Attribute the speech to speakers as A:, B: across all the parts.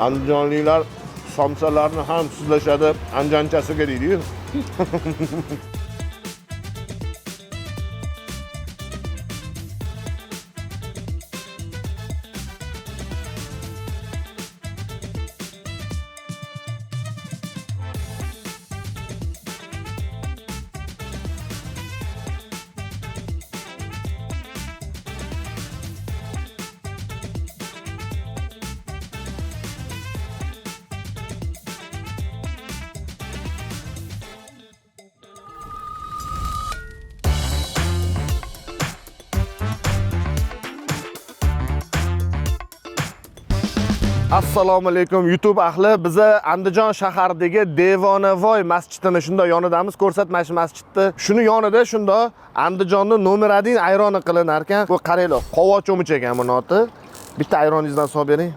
A: Andijonliklar somsalarni ham sizlashadi, anjanchasiga deydi-yu. Assalomu alaykum YouTube ahli. Biza Andijon shahardagi Devonavoy masjidini shunda yonidamiz. Ko'rsatma shu masjidni. Shuni yonida shunda Andijonning nomer 1 ayroni qilinar ekan. Bu qaranglar, qovoq cho'mich ekan buni oti. Bitta ayroningizdan solib bering.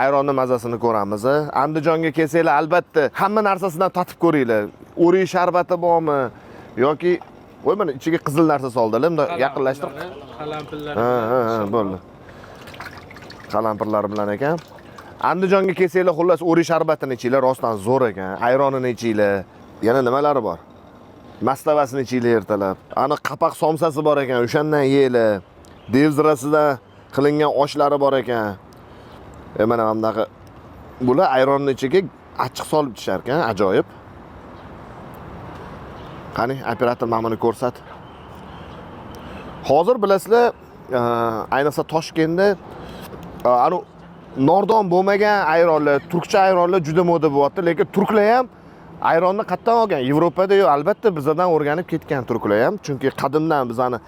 A: Ayronning mazasini ko'ramiz. Andijonga kelsanglar albatta hamma narsasidan tatib ko'ringlar. O'rik sharbati bormi yoki voy mana ichiga qizil narsa soldilar. Bunda yaqinlashtirib.
B: Qalampirlar.
A: Ha, bo'ldi. Qalampirlar bilan ekan. Andijonga kelsanglar xullas o'rik sharbatini ichinglar, rostdan zo'r ekan. Ayronini ichinglar. Yana nimalari bor? Mastavasini ichinglar ertalab. Ani qapak somsasi bor ekan, o'shandan yeylar. Devzirasidan qilingan oshlari bor ekan. Mana bunaqa bular ayronning ichiga achchiq solib ichishar ekan, ajoyib. Qani, operator mana buni ko'rsat. Hozir bilasizlar, ayniqsa Toshkentda anu nordon bo'lmagan ayronlar, turkcha ayronlar juda moda bo'lyapti, lekin turklar ham ayronni qayerdan olgan? Yevropada yo'q, albatta bizdan o'rganib ketgan turklar ham, chunki qadimdan bizani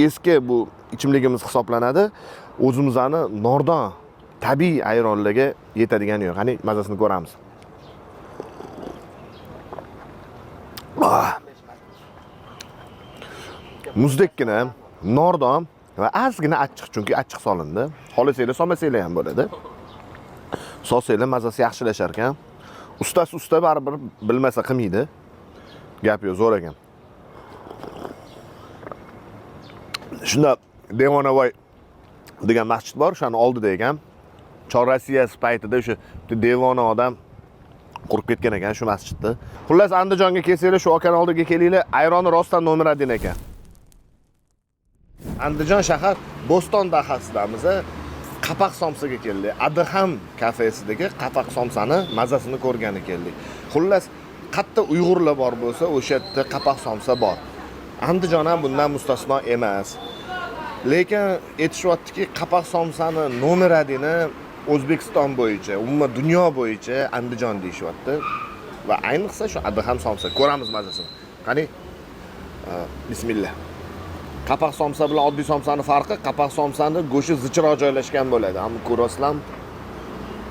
A: eski bu ichimligimiz hisoblanadi. O'zimizning nordon tabiiy ayronlarga yetadigani yo'q. Qani mazasini ko'ramiz. Muzdekkina, nordon va ozgina achchiq, chunki achchiq solindi. Xolasanglar, solmasanglar ham bo'ladi. Solsanglar mazasi yaxshilashar ekan. Ustasi usta baribir bilmasa qilmaydi. Gap yo'q, zo'r ekan. Shunda Devonavoy degan masjid bor, o'shani oldida ekan. Chor Rossiya paytida o'sha devona odam qurib ketgan ekan shu masjidni. Xullas Andijonga kelsanglar, shu okan oldiga kelinglar, ayroni rostdan nomer 1 ekan. Andijon shahar Bo'ston dahasidamiz. Qapak somsaga keldik. Adham kafesidagi qapak somsani mazasini ko'rgani keldik. Xullas, qayerda Uyg'urlar bor bo'lsa, o'sha yerda qapak somsa bor. Andijon ham bundan mustasno emas. Lekin aytishyaptiki, qapak somsani nomer 1ni O'zbekiston bo'yicha, umuman dunyo bo'yicha Andijon deyishyapti. Va ayniqsa shu Adham somsa. Ko'ramiz mazasini. Qani, bismillah. Qapak somsa bilan oddiy somsani farqi, qapak somsani go'shi zichroq joylashgan bo'ladi. Hamma ko'rasizlar.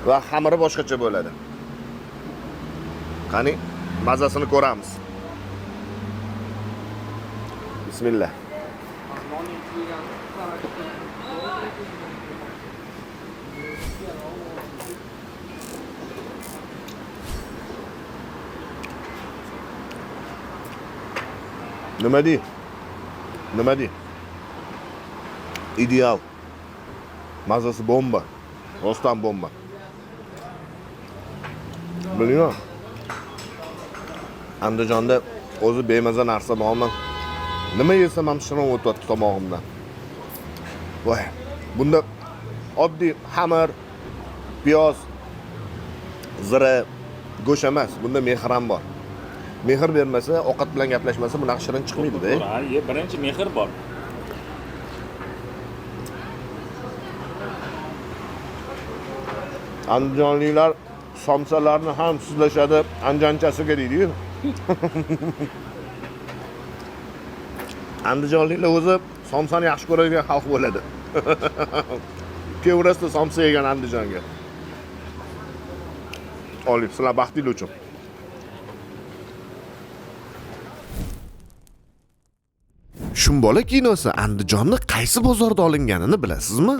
A: Va xamiri boshqacha bo'ladi. Qani, mazasini ko'ramiz. Bismillah. Nima dey? Nima dey? Ideal. Mazasi bomba. Rostdan bomba. Bilmayman. Andijonda o'zi bemaza narsa bormi? Nima yesam ham shirin o'tyapti tomog'imdan. Voy. Bunda oddiy xamir, piyoz, zira, go'sht emas. Bunda mehr ham bor. Mehr bermasa, ovqat bilan gaplashmasa, bunaqa shirin chiqmaydi-da.
B: Ha, birinchi mehr bor.
A: Andijonliklar somsalarni ham sizlashadi, anjanchasiga deydi-yu. Andijonliklar o'zi somsani yaxshi ko'radigan xalq bo'ladi. Kevrasida somsa yegan Andijonga. Olib, sizlar baxtli uchun. Shumbola kinosi Andijonning qaysi bozorda olinganini bilasizmi?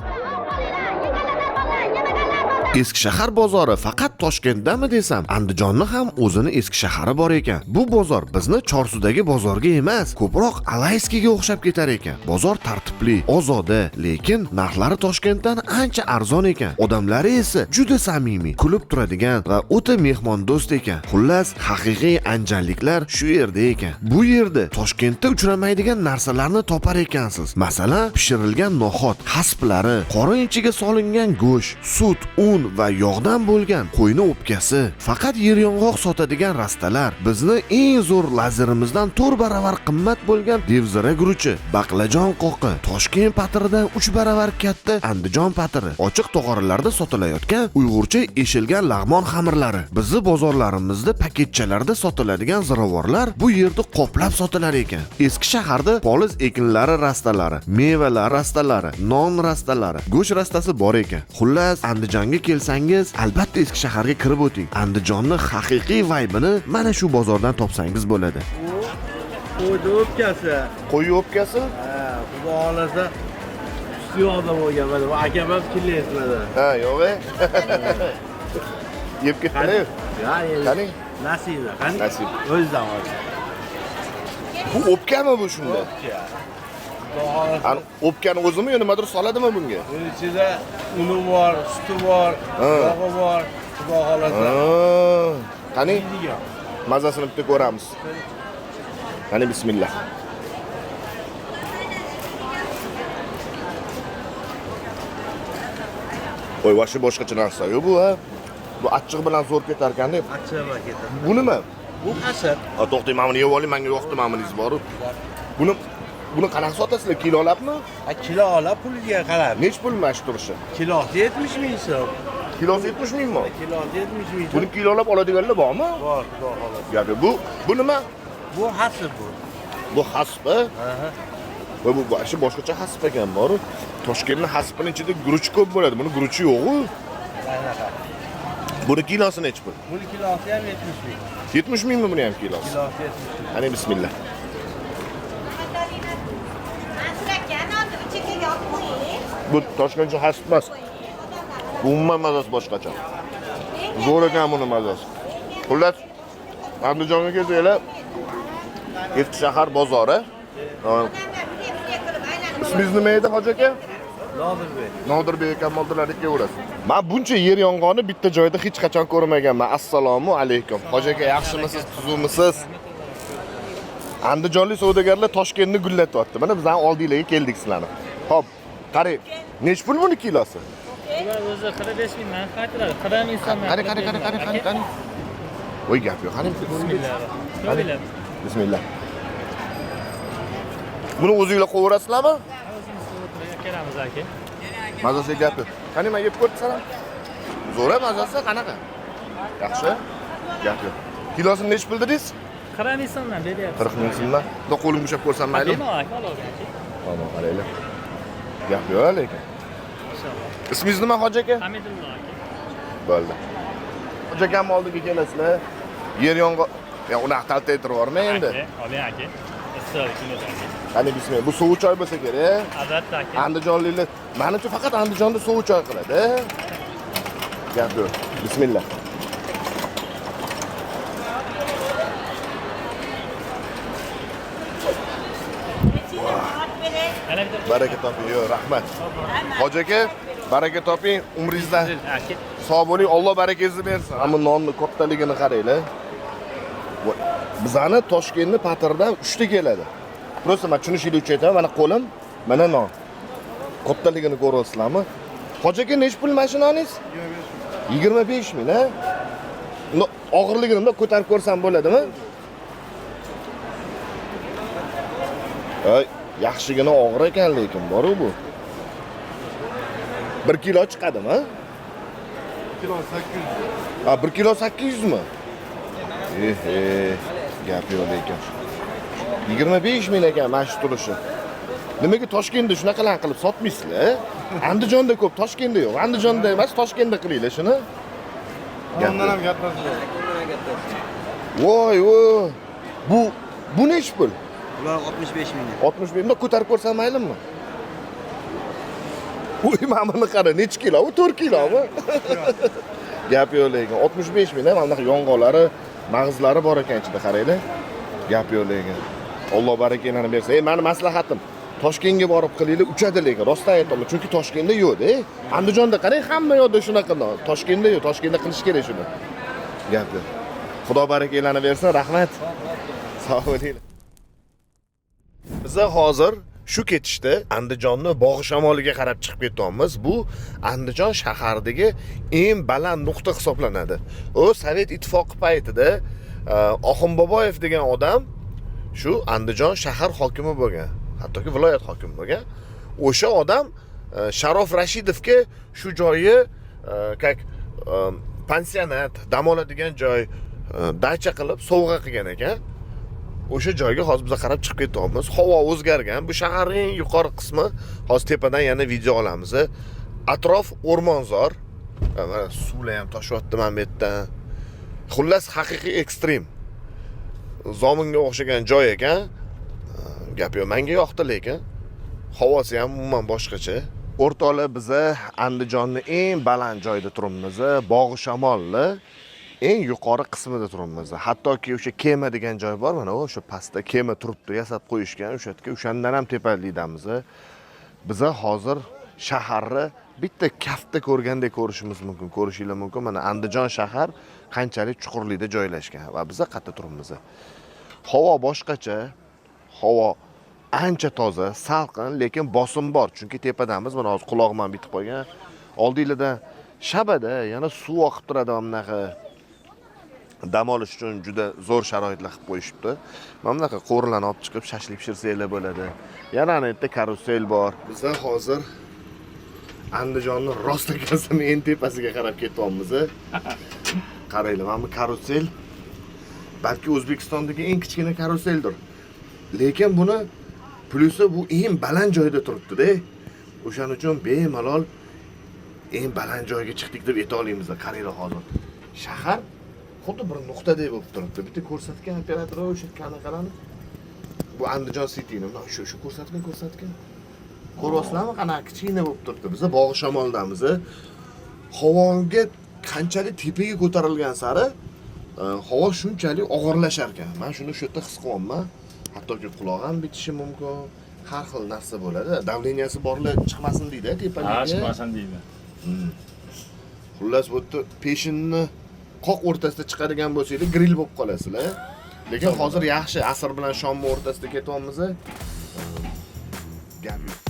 A: Eski shahar bozori faqat Toshkentdami desam, Andijonni ham o'zini eski shahari bor ekan. Bu bozor bizni Chorsudagi bozorga emas, ko'proq Alayskiga o'xshab ketar ekan. Bozor tartibli, ozoda, lekin narxlari Toshkentdan ancha arzon ekan. Odamlari esa juda samimiy, kulib turadigan va o'ta mehmondo'st ekan. Xullas, haqiqiy anjanliklar shu yerda ekan. Bu yerda Toshkentda uchramaydigan narsalarni topar ekansiz. Masalan, pishirilgan no'xat, hasplari, qorin ichiga solingan go'sht, sut, un va yog'dan bo'lgan qo'yni o'pkasi, faqat yer yong'oq sotadigan rastalar, bizni eng zo'r lazerimizdan 4 baravar qimmat bo'lgan devzira guruchi, baqlajon qoqi, Toshkent patiridan 3 baravar katta Andijon patiri, ochiq tog'oralarda sotilayotgan uyg'urcha eshilgan lag'mon xamirlari, bizni bozorlarimizda paketchalarda sotiladigan ziravorlar bu yerda qoplab sotilar ekan. Eski shaharda poliz ekinlari rastalari, mevalar rastalari, non rastalari, go'sht rastasi bor ekan. Xullas, Andijonga kelsangiz, albatta eski shaharga kirib o'ting. Andijonni haqiqiy vaybini mana shu bozordan topsangiz bo'ladi.
C: Qo'yni o'pkasi.
A: Qo'y o'pkasi?
C: Ha, xudo xolasa ustiyoqda bo'lgan mana bu akam ham kelmayapti.
A: Ha, yo'q. Yeb ketdilar.
C: Ha,
A: Qani?
C: Nasib, qani?
A: Nasib.
C: O'zidan ol.
A: Bu o'pkami bu shunda?
C: O'pka. Xudo xolasa.
A: Ani o'pkani o'zimi yo nimadir soladimi bunga?
C: Bunun ichida uni bor, suti bor, yog'i bor. Xudo xolasa.
A: Qani?
C: Yeydigan.
A: Mazasini bitta ko'ramiz. Qani bismillah. Voy, vashi boshqacha narsa-yu bu, ha? Bu achchiq bilan zo'r ketar ekan-da.
C: Achchiq bilan ketadi.
A: Bu nima?
C: Bu qasir.
A: Ha, to'xtang, men buni yeb oling, menga yo'qdi, men buni boru. Buni qanaqa sotasizlar? Kilolabmi?
C: Ha, kilo olib puliga qarab.
A: Nech pul mash turishi?
C: Kilosi 70 ming so'm.
A: Kilosi 70 mingmi?
C: Kilosi 70 ming.
A: Buni kilolab oladiganlar bormi?
C: Bor, xudo xolasa.
A: Gapi bu nima?
C: Bu hasib bu.
A: Bu hasb, ha?
C: Aha.
A: Va bu bashi boshqacha hasb ekan, boru. Toshkentning hasbining ichida guruch ko'p bo'ladi. Buni guruchi yo'q-ku.
C: Anaqa.
A: Buni kilosi nech pul?
C: Buni kilosi ham 70 ming.
A: 70 mingmi buni ham kilosi?
C: Kilosi 70 ming.
A: Qani bismillah. Bu Toshkentcha hasb emas. Umuman mazasi boshqacha. Zo'r ekan buni mazasi. Xullas, Andijonga kelsanglar, eski shahar bozori. Ismingiz nima edi, hoji aka?
C: Nodirbek.
A: Nodirbek aka moldilarga kelaverasiz. Men buncha yer yong'oni bitta joyda hech qachon ko'rmaganman. Assalomu alaykum. Hoji aka, yaxshimisiz, tuzumisiz? Andijonlik savdogarlar Toshkentni gullatyapti. Mana bizning oldinglarga keldik sizlarni. Xo'p, qarang. Nech pul buni kilosi?
B: Ular o'zi 45 mingdan qaytiradi. 40 ming so'mdan.
A: Qani. Voy, gap yo'q. Qani.
B: Bismillah.
A: Bismillah. Buni o'zingizlar qo'yaverasizlarmi?
B: O'zimiz kelamiz aka.
A: Mazasi gap yo'q. Qani, men yeb ko'rsalam. Zo'ra mazasi qanaqa? Yaxshi. Gap yo'q. Kilosini nech pul dedingiz?
B: 40 ming so'mdan beryapsiz.
A: 40 ming so'mdan. Xudo qo'lim ushlab ko'rsam maylimi?
B: Bemalol aka, olasiz aka.
A: Tamam, qaranglar. Gap yo'q lekin.
B: Inshaalloh.
A: Ismingiz nima, hoji aka?
B: Hamidullo aka.
A: Bo'ldi. Hoji akam oldiga kelasizlar. Yer yong'oq. Ya, uni aqtaltaytirib yuborma endi.
B: Oling aka. Issiq kinoda aka.
A: Qani bismillah. Bu sovuq choy bo'lsa kerak.
B: Albatta aka.
A: Andijonliklar, menimcha faqat Andijonda sovuq choy qiladi. Gap yo'q. Bismillah. Baraka toping, yo, rahmat. Hoji aka, baraka toping, umringizda
B: Aka.
A: sog' bo'ling, Alloh barakangizni bersin. Ammo nonni kattaligini qaranglar. Bizani Toshkentning patiridan 3 ta keladi. Prosta men tushunishingni uchun aytaman, mana qo'lim, mana non. Kattaligini ko'ryapsizlarmi? Hoji aka, nech pul mashinaningiz? 25 ming, ha? Uni og'irligini bunday ko'tarib ko'rsam bo'ladimi? Ay, yaxshigina og'ir ekan lekin, boru bu. 1 kilo chiqadimi?
C: 1 kilo 800.
A: Ha, 1 kilo 800 mi? Gap yo'q lekin. 25 ming ekan mana shu turishi. Nimaga Toshkentda shunaqalar qilib sotmaysizlar? Andijonda ko'p, Toshkentda yo'q. Andijonda emas, Toshkentda qilinglar shuni.
C: Ondan ham kattasi.
A: Voy, bu nech pul?
C: Ular 65 ming.
A: 60 mingdan ko'tarib ko'rsam maylimi? Uy, mana buni qara, necha kilo? U 4 kilomi? Gap yo'q lekin 65 ming ham anaqa yong'oqlari, mag'izlari bor ekan ichida, qaranglar. Gap yo'q lekin. Alloh barakanglarni bersin. Meni maslahatim, Toshkentga borib qilinglar, uchadi lekin rostdan aytaman, chunki Toshkentda yo'q-da. Andijonda qarang, hamma yoqda shunaqa. Toshkentda yo'q, Toshkentda qilish kerak shuni. Gap yo'q. Xudo barakanglarni bersin, rahmat. Sog' bo'linglar. Biz hozir shu ketishda Andijonni bog' shamoliga qarab chiqib ketyapmiz. Bu Andijon shahardagi eng baland nuqta hisoblanadi. U Sovet ittifoqi paytida Oxun Boboyev degan odam shu Andijon shahar hokimi bo'lgan, hattoki viloyat hokimi bo'lgan. O'sha odam Sharof Rashidovga shu joyi как pensionat, dam oladigan joy dacha qilib sovg'a qilgan ekan. O'sha joyga hozir biz qarab chiqib ketyapmiz. Havo o'zgargan. Bu shaharning yuqori qismi, hozir tepadan yana video olamiz. Atrof o'rmonzor. Mana suvlar ham toshyapti mana bu yerdan. Xullas haqiqiy ekstrem. Zominga o'xshagan joy ekan. Gap yo'q, menga yoqdi lekin. Havosi ham umuman boshqacha. O'rtoqlar, biz Andijonning eng baland joyida turibmiz. Bog' shamolli eng yuqori qismida turibmiz. Hattoki o'sha kema degan joy bor, mana o'sha pastda kema turibdi, yasab qo'yishgan o'shatga. O'shandan ham tepalikdamiz. Biz hozir shaharni bitta kaftda ko'rgandek ko'rishimiz mumkin, ko'rishinglar mumkin. Mana Andijon shahar qanchalik chuqurlikda joylashgan va biz qayerda turibmiz. Havo boshqacha. Havo ancha toza, salqin, lekin bosim bor. Chunki tepadamiz, mana hozir quloqim ham bitib qolgan. Oldinglarda shabada yana suv oqib turadi, bunaqa dam olish uchun juda zo'r sharoitlar qilib qo'yishibdi. Mana bunaqa qo'rlarni olib chiqib shashlik pishirsangiz bo'ladi. Yana ana yerda karusel bor. Biz hozir Andijonning rostakasining eng tepasiga qarab ketyapmiz. Qaranglar, mana bu karusel balki O'zbekistondagi eng kichkina karuseldir. Lekin buni plusi bu eng baland joyda turibdi-da. O'shaning uchun bemalol eng baland joyga chiqdik deb ayta olamiz. Qaranglar hozir. Shahar xuddi bir nuqtadek bo'lib turibdi. Bitta ko'rsatgan operator o'sha qanaqalarni. Bu Andijon City'ni mana shu ko'rsatgan. Ko'ryapsizlarmi? Qanaqa kichkina bo'lib turibdi. Biz bog' shamoldamiz. Havoga qanchalik tepaga ko'tarilgan sari havo shunchalik og'irlashar ekan. Men shuni shu yerda his qilyapman. Hattoki quloq ham bitishi mumkin. Har xil narsa bo'ladi. Davleniyasi borlar chiqmasin deydi, tepaga.
B: Ha, chiqmasin deydi.
A: Xullas bu yerda peshinni qoq o'rtasida chiqadigan bo'lsangiz, grill bo'lib qolasizlar. Lekin hozir yaxshi asr bilan shomni o'rtasida ketyapmiz. Gap yo'q.